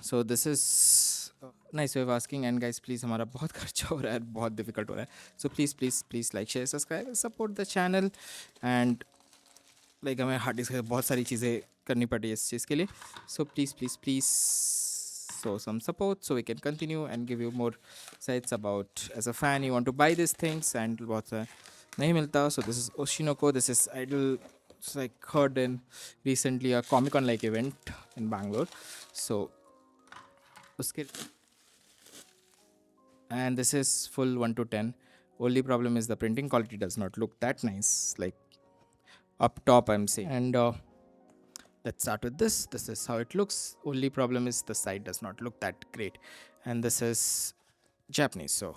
So this is nice way of asking. And guys, please, हमारा बहुत खर्चा हो रहा है, बहुत difficult हो रहा है. So please like, share, subscribe, support the channel. And like हमें hard disk बहुत सारी चीज़ें करनी पड़ी इस चीज़ के लिए. So please show some support so we can continue and give you more sites about as a fan you want to buy these things and बहुत नहीं मिलता. So this is OSHINOKO. This is idol. It's like heard in recently a Comic Con like event in Bangalore. So uske and this is full 1 to 10. Only problem is the printing quality does not look that nice, like up top I'm saying. And let's start with this. This is how it looks. Only problem is the side does not look that great. And this is Japanese, so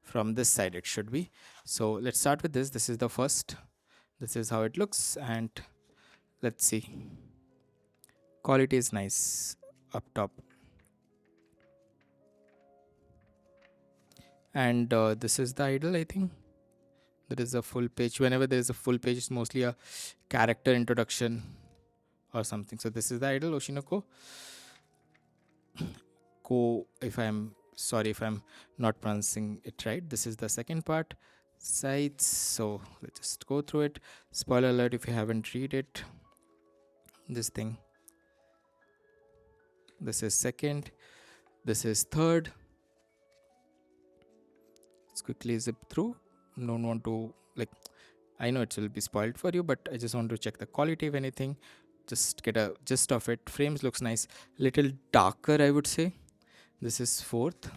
from this side it should be. So let's start with this. This is the first. This is how it looks, and let's see. Quality is nice up top. And this is the idol, I think. There is a full page. Whenever there is a full page, it's mostly a character introduction or something. So this is the idol, OSHINOKO. If I'm sorry if I'm not pronouncing it right. This is the second part. Sites. So let's just go through it. Spoiler alert if you haven't read it. This thing. This is second. This is third. Let's quickly zip through. Don't want to, like, I know it will be spoiled for you, but I just want to check the quality if anything. Just get a gist of it. Frames looks nice. Little darker, I would say. This is fourth.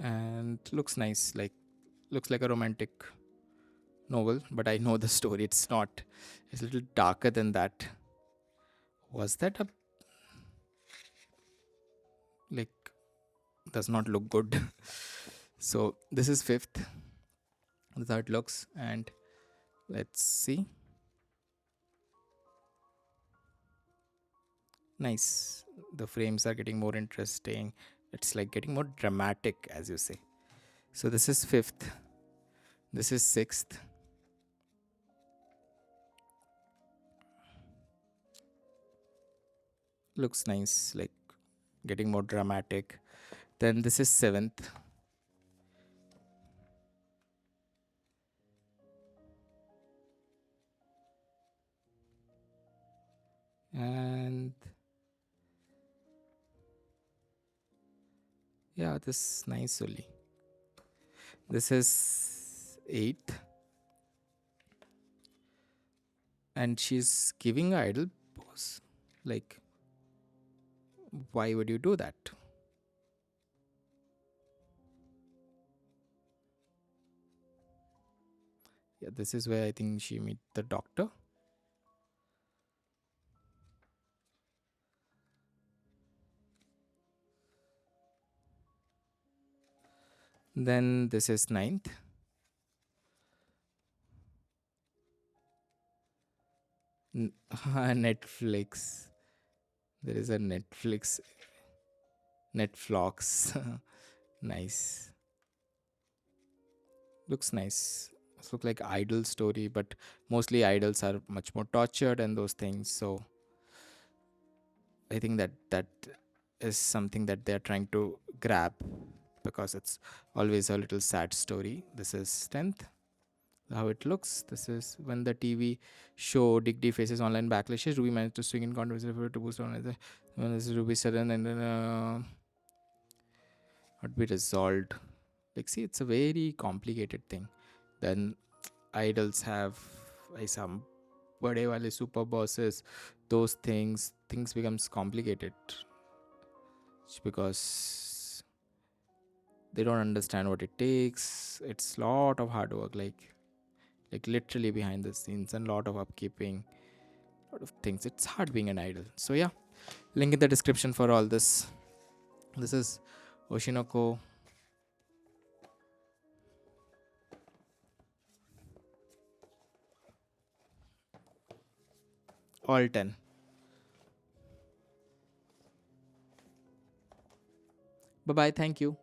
And looks nice, like looks like a romantic novel, but I know the story. It's not. It's a little darker than that. Was that a, like, does not look good. So this is fifth. That's how it looks. And let's see. Nice. The frames are getting more interesting. It's like getting more dramatic, as you say. So this is fifth. This is sixth. Looks nice, like getting more dramatic. Then this is seventh. And yeah, this is nice only. This is eighth. And she's giving an idol pose. Like, why would you do that? Yeah, this is where I think she meet the doctor. Then this is ninth. Netflix. There is a Netflix. Nice. Looks nice. It looks like idol story, but mostly idols are much more tortured and those things. So I think that is something that they're trying to grab, because it's always a little sad story. This is 10th. How it looks. This is when the TV show Digdy faces online backlashes. Ruby managed to swing in controversy to boost on when this Ruby sudden and then not be resolved. Like, see, it's a very complicated thing. Then idols have some bade wale super bosses. Those things becomes complicated because they don't understand what it takes. It's a lot of hard work, like literally behind the scenes, and a lot of upkeeping, a lot of things. It's hard being an idol. So yeah, link in the description for all this. This is OSHINOKO. All 10. Bye bye. Thank you.